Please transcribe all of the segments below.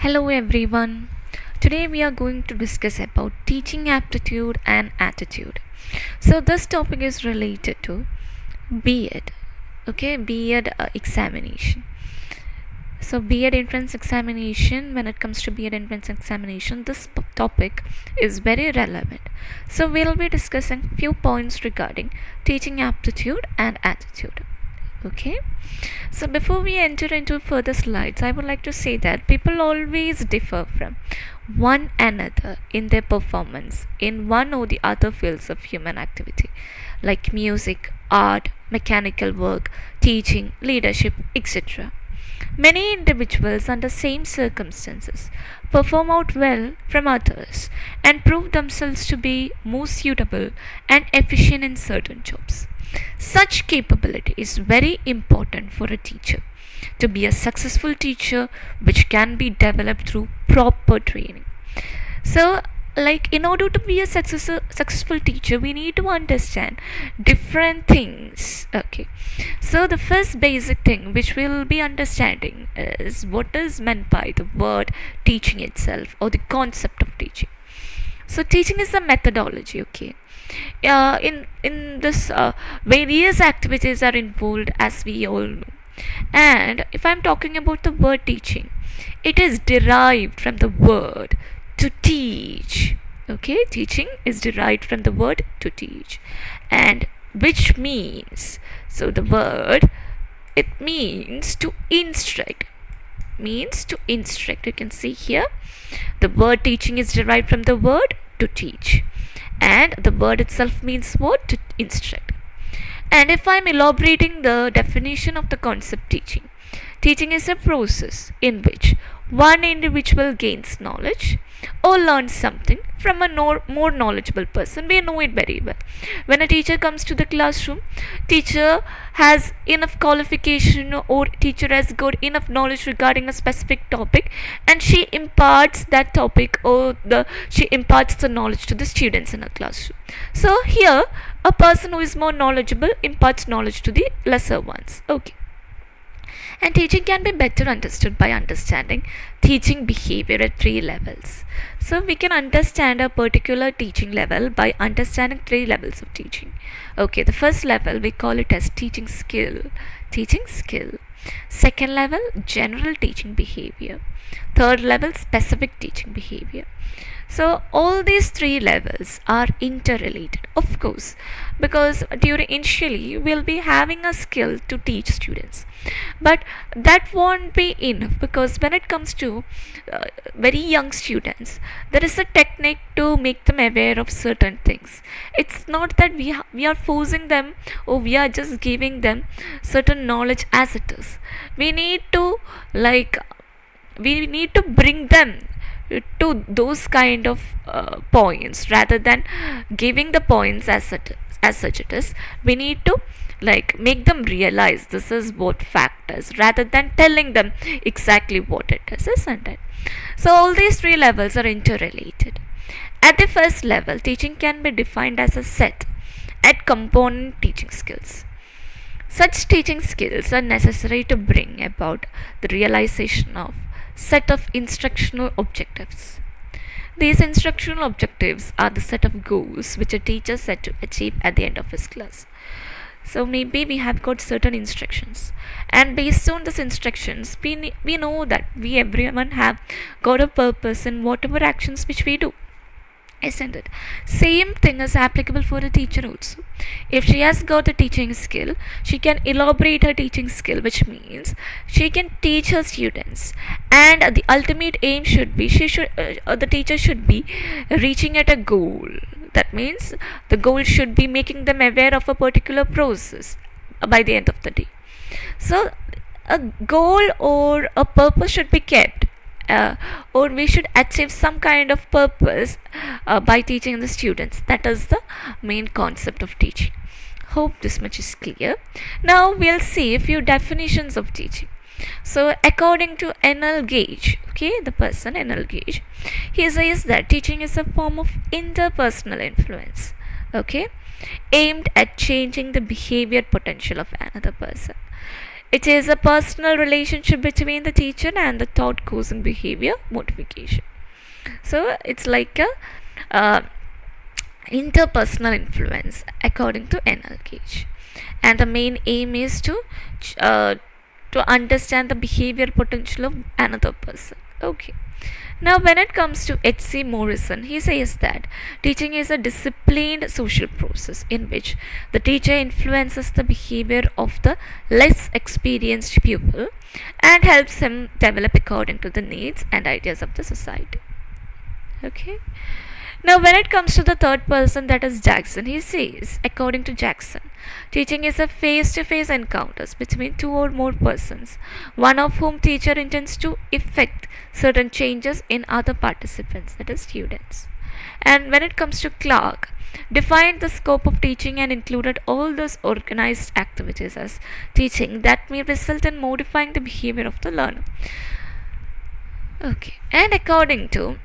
Hello everyone. Today we are going to discuss about teaching aptitude and attitude. So this topic is related to B.Ed. Okay, B.Ed examination. So B.Ed entrance examination, when it comes to B.Ed entrance examination, this topic is very relevant. So we'll be discussing few points regarding teaching aptitude and attitude. Okay, so before we enter into further slides, I would like to say that people always differ from one another in their performance in one or the other fields of human activity, like music, art, mechanical work, teaching, leadership, etc. Many individuals under same circumstances perform out well from others and prove themselves to be more suitable and efficient in certain jobs. Such capability is very important for a teacher to be a successful teacher, which can be developed through proper training. So, like in order to be a successful teacher, we need to understand different things. Okay, so the first basic thing which we'll be understanding is what is meant by the word teaching itself, or the concept of teaching. So teaching is a methodology. Okay, in this various activities are involved, as we all know. And if I'm talking about the word teaching, it is derived from the word to teach. Okay, teaching is derived from the word to teach, and which means, so the word, it means to instruct. You can see here the word teaching is derived from the word to teach, and the word itself means what? To instruct. And if I'm elaborating the definition of the concept teaching, teaching is a process in which one individual gains knowledge or learns something from a more knowledgeable person. We know it very well. When a teacher comes to the classroom, teacher has enough qualification, or teacher has got enough knowledge regarding a specific topic, and she imparts that topic, or she imparts the knowledge to the students in a classroom. So here a person who is more knowledgeable imparts knowledge to the lesser ones. Okay, and teaching can be better understood by understanding teaching behavior at three levels. So we can understand a particular teaching level by understanding three levels of teaching. Okay, the first level we call it as teaching skill. Second level, general teaching behavior. Third level, specific teaching behavior. So all these three levels are interrelated, of course, because during initially we'll be having a skill to teach students, but that won't be enough, because when it comes to very young students, there is a technique to make them aware of certain things. It's not that we are forcing them, or we are just giving them certain knowledge as it is. We need to bring them to those kind of points, rather than giving the points as such it is. We need to make them realize this is what fact is, rather than telling them exactly what it is, isn't it? So all these three levels are interrelated. At the first level, teaching can be defined as a set at component teaching skills. Such teaching skills are necessary to bring about the realization of set of instructional objectives. These instructional objectives are the set of goals which a teacher set to achieve at the end of his class. So maybe we have got certain instructions, and based on these instructions, we know that everyone have got a purpose in whatever actions which we do, isn't it? Same thing is applicable for a teacher also. If she has got a teaching skill, she can elaborate her teaching skill, which means she can teach her students, and the ultimate aim should be the teacher should be reaching at a goal. That means the goal should be making them aware of a particular process by the end of the day. So a goal or a purpose should be kept, or we should achieve some kind of purpose by teaching the students. That is the main concept of teaching. Hope this much is clear. Now we'll see a few definitions of teaching. So according to N.L. Gage, okay, the person N.L. Gage, he says that teaching is a form of interpersonal influence, okay, aimed at changing the behavior potential of another person. It is a personal relationship between the teacher and the thought causing behavior modification. So it's like a uh, interpersonal influence according to NLGage, and the main aim is uh, to understand the behavior potential of another person. Okay. Now, when it comes to H.C. Morrison, he says that teaching is a disciplined social process in which the teacher influences the behavior of the less experienced pupil and helps him develop according to the needs and ideas of the society. Okay. Now, when it comes to the third person, that is Jackson, he says, according to Jackson, teaching is a face-to-face encounters between two or more persons, one of whom teacher intends to effect certain changes in other participants, that is students. And when it comes to Clark, defined the scope of teaching and included all those organized activities as teaching that may result in modifying the behavior of the learner. Okay, and according to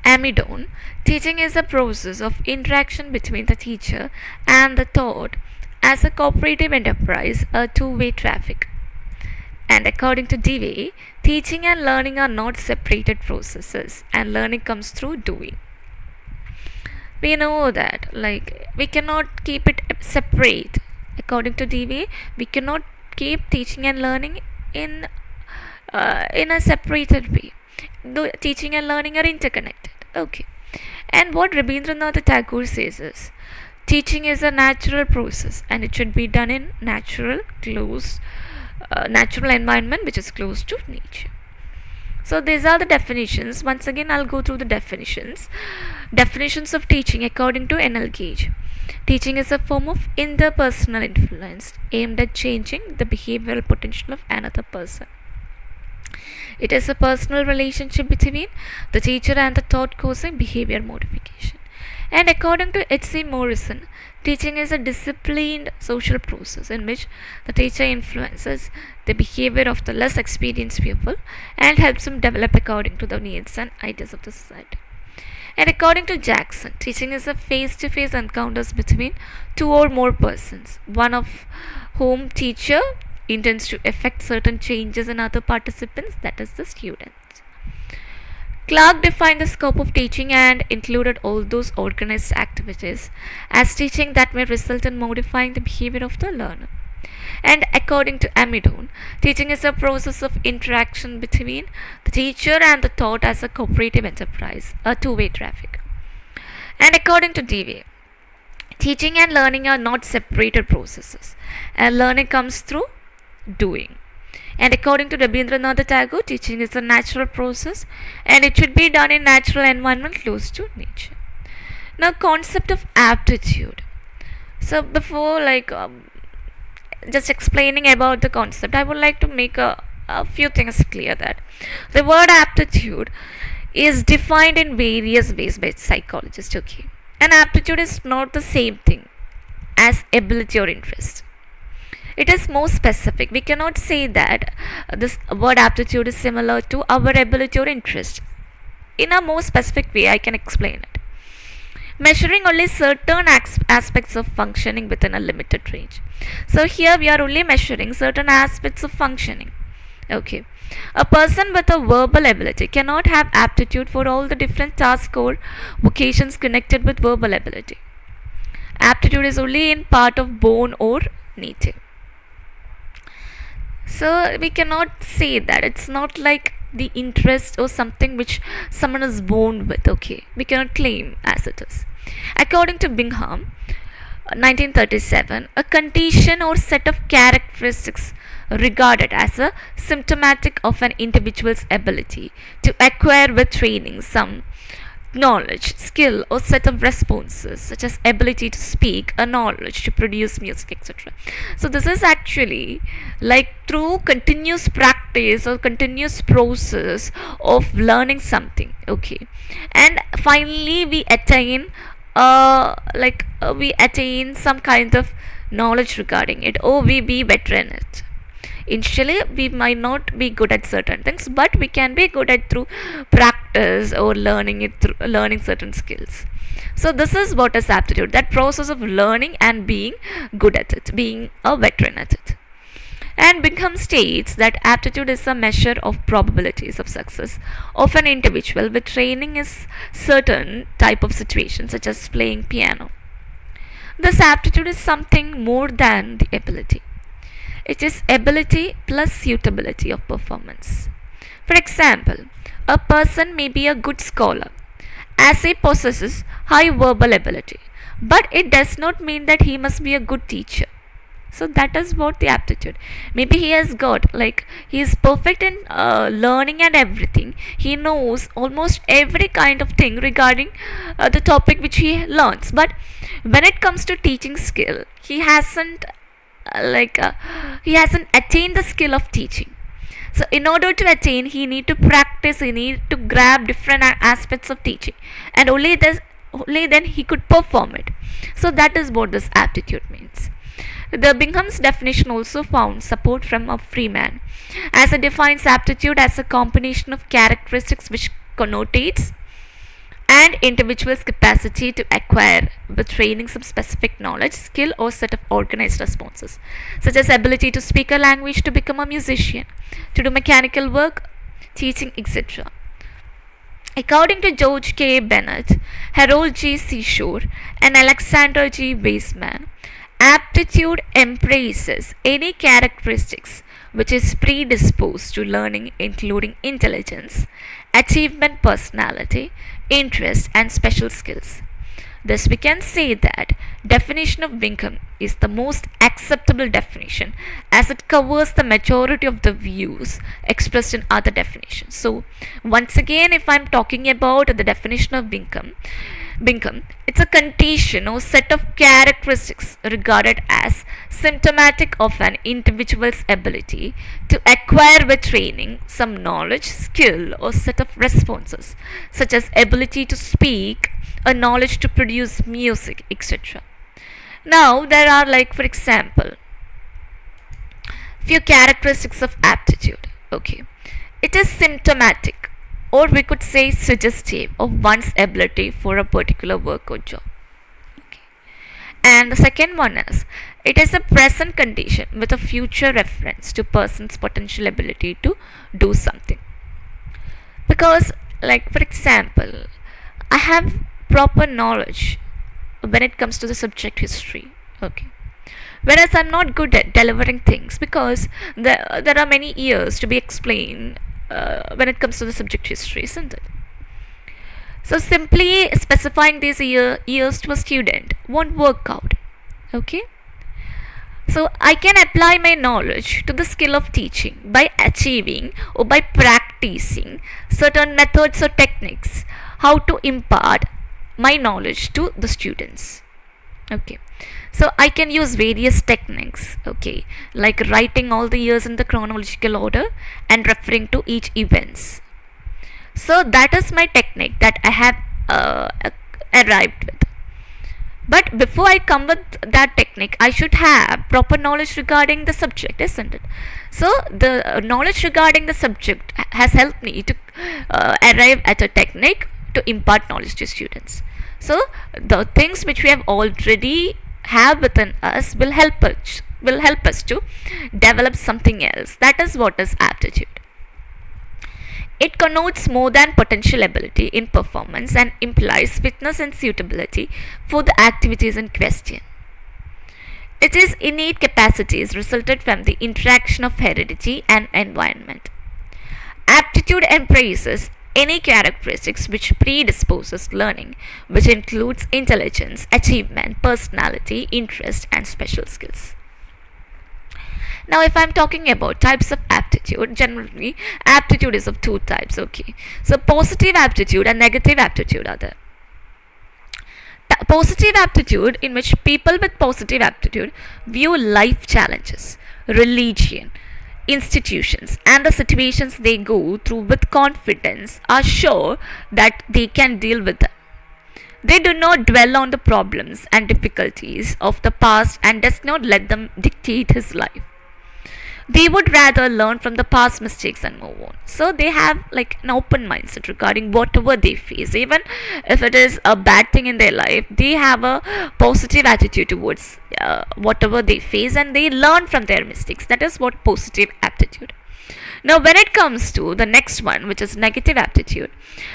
Amidon, teaching is a process of interaction between the teacher and the thought as a cooperative enterprise, a two-way traffic. And according to Dewey, teaching and learning are not separated processes, and learning comes through doing. We know that, like, we cannot keep it separate. According to Dewey, we cannot keep teaching and learning in a separated way. Teaching and learning are interconnected. Okay. And what Rabindranath Tagore says is, teaching is a natural process and it should be done in natural environment which is close to nature. So these are the definitions. Once again, I'll go through the definitions. Definitions of teaching according to NLGage. Teaching is a form of interpersonal influence aimed at changing the behavioral potential of another person. It is a personal relationship between the teacher and the thought causing behavior modification. And according to H.C. Morrison, teaching is a disciplined social process in which the teacher influences the behavior of the less experienced pupil and helps him develop according to the needs and ideas of the society. And according to Jackson, teaching is a face-to-face encounters between two or more persons, one of whom teacher intends to effect certain changes in other participants, that is the students. Clark defined the scope of teaching and included all those organized activities as teaching that may result in modifying the behavior of the learner. And according to Amidon, teaching is a process of interaction between the teacher and the thought as a cooperative enterprise, a two-way traffic. And according to Dewey, teaching and learning are not separated processes, and learning comes through doing. And according to Rabindranath Tagore, teaching is a natural process and it should be done in natural environment close to nature. Now, concept of aptitude. So before just explaining about the concept, I would like to make a few things clear. That the word aptitude is defined in various ways by psychologists. Okay, and aptitude is not the same thing as ability or interest. It is more specific. We cannot say that this word aptitude is similar to our ability or interest. In a more specific way, I can explain it. Measuring only certain aspects of functioning within a limited range. So here we are only measuring certain aspects of functioning. Okay. A person with a verbal ability cannot have aptitude for all the different tasks or vocations connected with verbal ability. Aptitude is only in part of born or native. So we cannot say that. It's not like the interest or something which someone is born with. Okay, we cannot claim as it is. According to Bingham, 1937, a condition or set of characteristics regarded as a symptomatic of an individual's ability to acquire with training some knowledge, skill, or set of responses, such as ability to speak, a knowledge to produce music, etc. So this is actually like through continuous practice or continuous process of learning something. Okay, and finally we attain some kind of knowledge regarding it, or we be better in it. Initially we might not be good at certain things, but we can be good at through practice or learning it through learning certain skills. So this is what is aptitude, that process of learning and being good at it, being a veteran at it. And Bingham states that aptitude is a measure of probabilities of success of an individual with training in certain type of situations such as playing piano. This aptitude is something more than the ability. It is ability plus suitability of performance. For example, a person may be a good scholar as he possesses high verbal ability, but it does not mean that he must be a good teacher. So that is what the aptitude. Maybe he has got, like, he is perfect in learning and everything. He knows almost every kind of thing regarding the topic which he learns, but when it comes to teaching skill, he hasn't attained the skill of teaching. So in order to attain, he need to practice, he need to grab different aspects of teaching, and only then he could perform it. So that is what this aptitude means. The Bingham's definition also found support from a Freeman, as it defines aptitude as a combination of characteristics which connotates and individual's capacity to acquire with training some specific knowledge, skill, or set of organized responses, such as ability to speak a language, to become a musician, to do mechanical work, teaching, etc. According to George K. Bennett, Harold G. Seashore, and Alexander G. Weisman, aptitude embraces any characteristics which is predisposed to learning, including intelligence, achievement, personality, interest, and special skills. Thus, we can say that definition of Bingham is the most acceptable definition, as it covers the majority of the views expressed in other definitions. So, once again, if I'm talking about the definition of Bingham, it's a condition or set of characteristics regarded as symptomatic of an individual's ability to acquire with training some knowledge, skill, or set of responses, such as ability to speak, a knowledge to produce music, etc. Now, there are, like, for example, few characteristics of aptitude. Okay, it is symptomatic, or we could say suggestive, of one's ability for a particular work or job. Okay. And the second one is, it is a present condition with a future reference to person's potential ability to do something. Because, like, for example, I have proper knowledge when it comes to the subject history. Okay, whereas I'm not good at delivering things, because there are many years to be explained when it comes to the subject history, isn't it? So simply specifying these years to a student won't work out. Okay, so I can apply my knowledge to the skill of teaching by achieving or by practicing certain methods or techniques, how to impart my knowledge to the students. Okay, so I can use various techniques, okay, like writing all the years in the chronological order and referring to each events. So that is my technique that I have arrived with. But before I come with that technique, I should have proper knowledge regarding the subject, isn't it? So the knowledge regarding the subject has helped me to arrive at a technique to impart knowledge to students. So the things which we have already have within us will help us to develop something else. That is what is aptitude. It connotes more than potential ability in performance and implies fitness and suitability for the activities in question. It is innate capacities resulted from the interaction of heredity and environment. Aptitude embraces any characteristics which predisposes learning, which includes intelligence, achievement, personality, interest, and special skills. Now, if I'm talking about types of aptitude, generally aptitude is of two types. Okay, so positive aptitude and negative aptitude are there. Positive aptitude, in which people with positive aptitude view life challenges, religion, institutions, and the situations they go through with confidence, are sure that they can deal with them. They do not dwell on the problems and difficulties of the past and does not let them dictate his life. They would rather learn from the past mistakes and move on. So they have like an open mindset regarding whatever they face. Even if it is a bad thing in their life, they have a positive attitude towards whatever they face, and they learn from their mistakes. That is what positive aptitude. Now, when it comes to the next one, which is negative aptitude,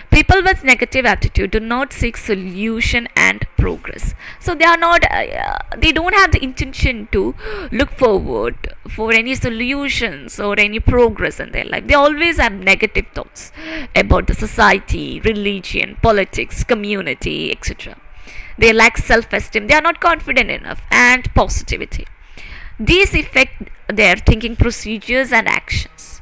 people with negative aptitude do not seek solution and progress. So they don't have the intention to look forward for any solutions or any progress in their life. They always have negative thoughts about the society, religion, politics, community, etc. They lack self-esteem. They are not confident enough, and positivity. These affect their thinking procedures and actions.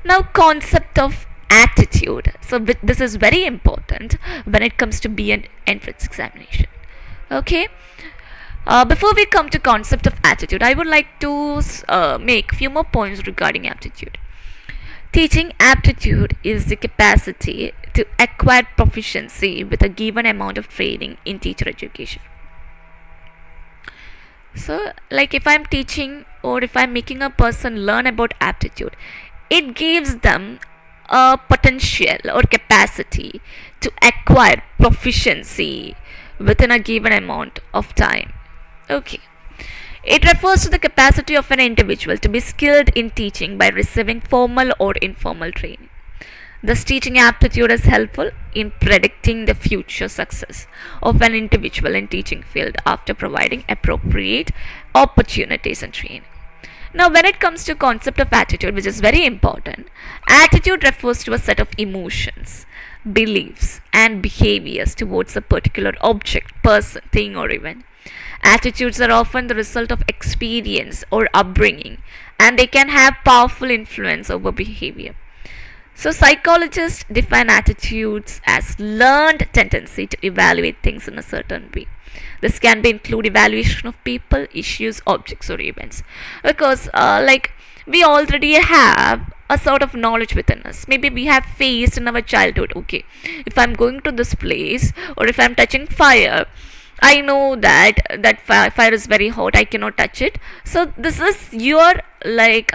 Now, concept of attitude. So this is very important when it comes to B.Ed entrance examination. Okay. Before we come to concept of attitude, I would like to make few more points regarding aptitude. Teaching aptitude is the capacity to acquire proficiency with a given amount of training in teacher education. So, like if I'm teaching or if I'm making a person learn about aptitude, it gives them a potential or capacity to acquire proficiency within a given amount of time. Okay. It refers to the capacity of an individual to be skilled in teaching by receiving formal or informal training. This teaching aptitude is helpful in predicting the future success of an individual in teaching field after providing appropriate opportunities and training. Now, when it comes to concept of attitude, which is very important, attitude refers to a set of emotions, beliefs, and behaviors towards a particular object, person, thing, or event. Attitudes are often the result of experience or upbringing, and they can have powerful influence over behavior. So, psychologists define attitudes as learned tendency to evaluate things in a certain way. This can be include evaluation of people, issues, objects, or events. Because, we already have a sort of knowledge within us. Maybe we have faced in our childhood. Okay, if I'm going to this place or if I'm touching fire, I know that fire is very hot. I cannot touch it. So this is your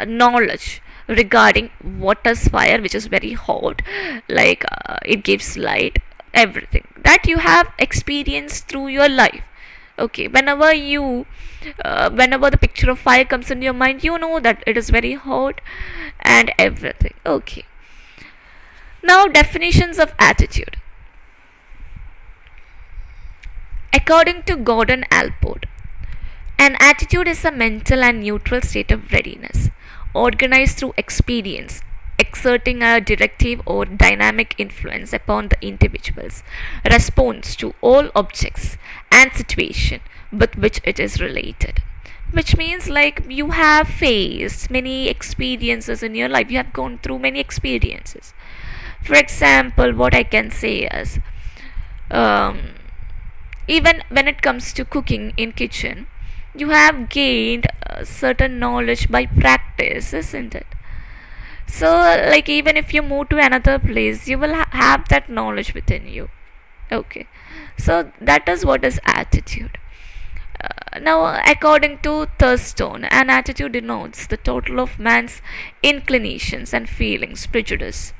knowledge regarding what is fire, which is very hot. It gives light, everything that you have experienced through your life. Okay, whenever the picture of fire comes in your mind, you know that it is very hot and everything. Okay. Now, definitions of attitude. According to Gordon Allport, an attitude is a mental and neutral state of readiness, organized through experience, exerting a directive or dynamic influence upon the individual's response to all objects and situation with which it is related. Which means you have faced many experiences in your life, you have gone through many experiences. For example, what I can say is, even when it comes to cooking in kitchen, you have gained certain knowledge by practice, isn't it? So, even if you move to another place, you will have that knowledge within you. Okay, so that is what is attitude. Now, according to Thurstone, an attitude denotes the total of man's inclinations and feelings, prejudice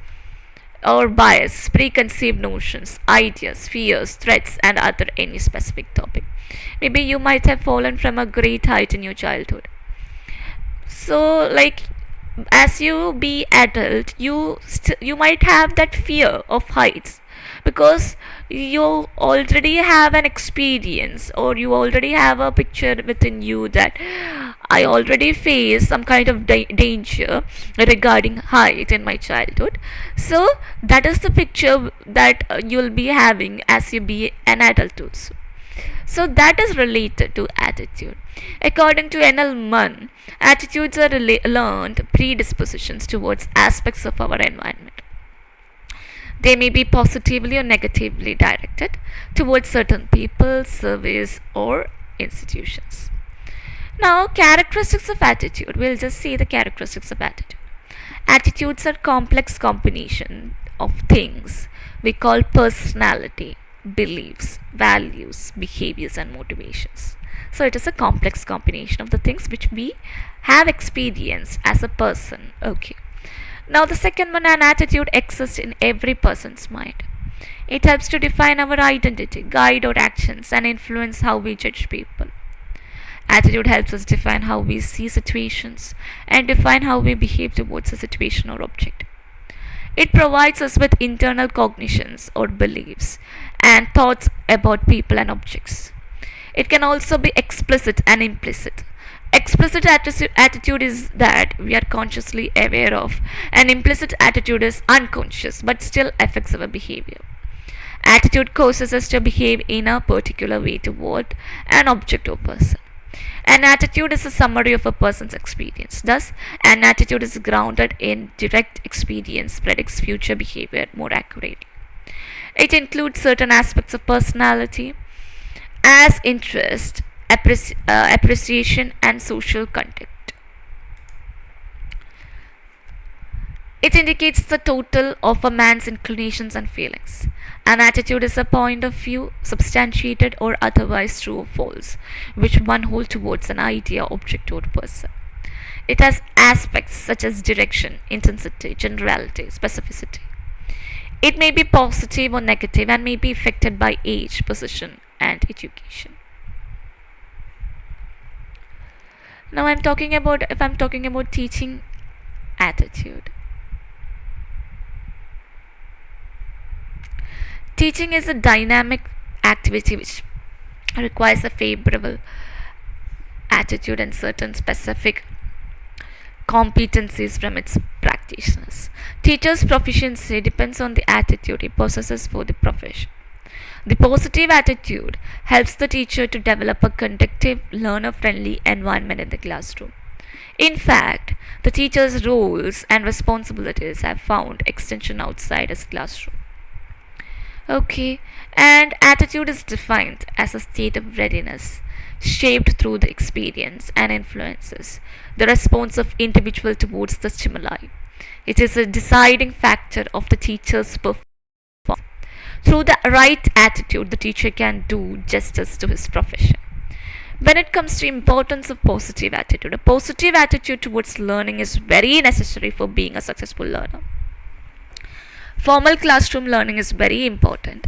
or bias, preconceived notions, ideas, fears, threats, and other any specific topic. Maybe you might have fallen from a great height in your childhood. So, as you be adult, you might have that fear of heights because you already have an experience or you already have a picture within you that I already faced some kind of danger regarding height in my childhood. So that is the picture that you'll be having as you be an adult also. So that is related to attitude. According to Enel Munn, attitudes are learned predispositions towards aspects of our environment. They may be positively or negatively directed towards certain people, service, or institutions. Now, characteristics of attitude. We'll just see the characteristics of attitude. Attitudes are complex combination of things we call personality, beliefs, values, behaviors, and motivations. So it is a complex combination of the things which we have experienced as a person. Okay. Now the second one, an attitude exists in every person's mind. It helps to define our identity, guide our actions, and influence how we judge people. Attitude helps us define how we see situations and define how we behave towards a situation or object. It provides us with internal cognitions or beliefs and thoughts about people and objects. It can also be explicit and implicit. Explicit attitude is that we are consciously aware of, and implicit attitude is unconscious but still affects our behavior. Attitude causes us to behave in a particular way toward an object or person. An attitude is a summary of a person's experience. Thus, an attitude is grounded in direct experience, predicts future behavior more accurately. It includes certain aspects of personality, as interest, appreciation, and social contact. It indicates the total of a man's inclinations and feelings. An attitude is a point of view, substantiated or otherwise true or false, which one holds towards an idea, object, or person. It has aspects such as direction, intensity, generality, specificity. It may be positive or negative and may be affected by age, position, and education. Now if I'm talking about teaching attitude. Teaching is a dynamic activity which requires a favorable attitude and certain specific competencies from its practitioners. Teachers' proficiency depends on the attitude he possesses for the profession. The positive attitude helps the teacher to develop a conducive, learner-friendly environment in the classroom. In fact, the teacher's roles and responsibilities have found extension outside his classroom. Okay, and attitude is defined as a state of readiness, shaped through the experience and influences the response of individual towards the stimuli. It is a deciding factor of the teacher's performance. Through the right attitude, the teacher can do justice to his profession. When it comes to importance of positive attitude, a positive attitude towards learning is very necessary for being a successful learner. Formal classroom learning is very important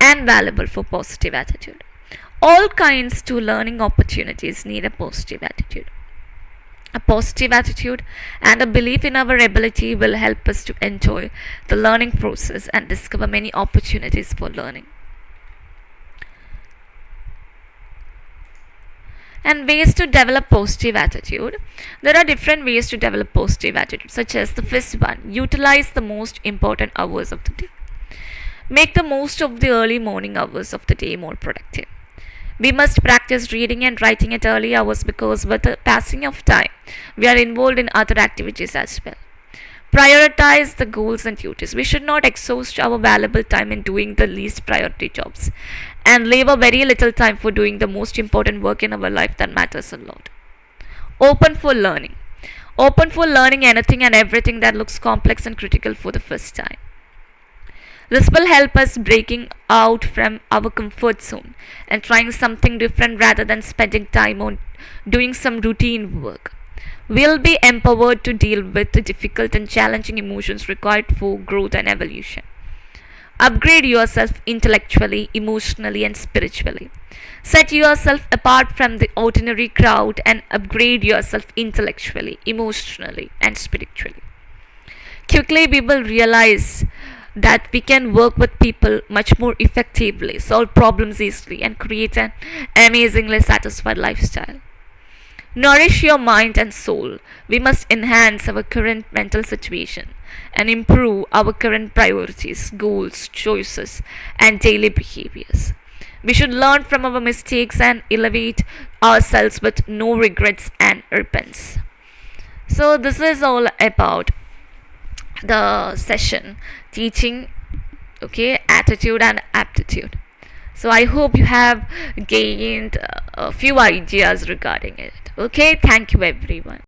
and valuable for positive attitude. All kinds to learning opportunities need a positive attitude. A positive attitude and a belief in our ability will help us to enjoy the learning process and discover many opportunities for learning. And ways to develop positive attitude. There are different ways to develop positive attitude, such as the first one, utilize the most important hours of the day. Make the most of the early morning hours of the day more productive. We must practice reading and writing at early hours because with the passing of time, we are involved in other activities as well. Prioritize the goals and duties. We should not exhaust our valuable time in doing the least priority jobs and leave a very little time for doing the most important work in our life that matters a lot. Open for learning. Open for learning anything and everything that looks complex and critical for the first time. This will help us breaking out from our comfort zone and trying something different rather than spending time on doing some routine work. We'll be empowered to deal with the difficult and challenging emotions required for growth and evolution. Upgrade yourself intellectually, emotionally, and spiritually. Set yourself apart from the ordinary crowd and upgrade yourself intellectually, emotionally, and spiritually. Quickly, we will realize that we can work with people much more effectively, solve problems easily, and create an amazingly satisfied lifestyle. Nourish your mind and soul. We must enhance our current mental situation and improve our current priorities, goals, choices, and daily behaviors. We should learn from our mistakes and elevate ourselves with no regrets and repents. So, this is all about the session teaching, okay, attitude and aptitude. So I hope you have gained a few ideas regarding it. Okay, thank you everyone.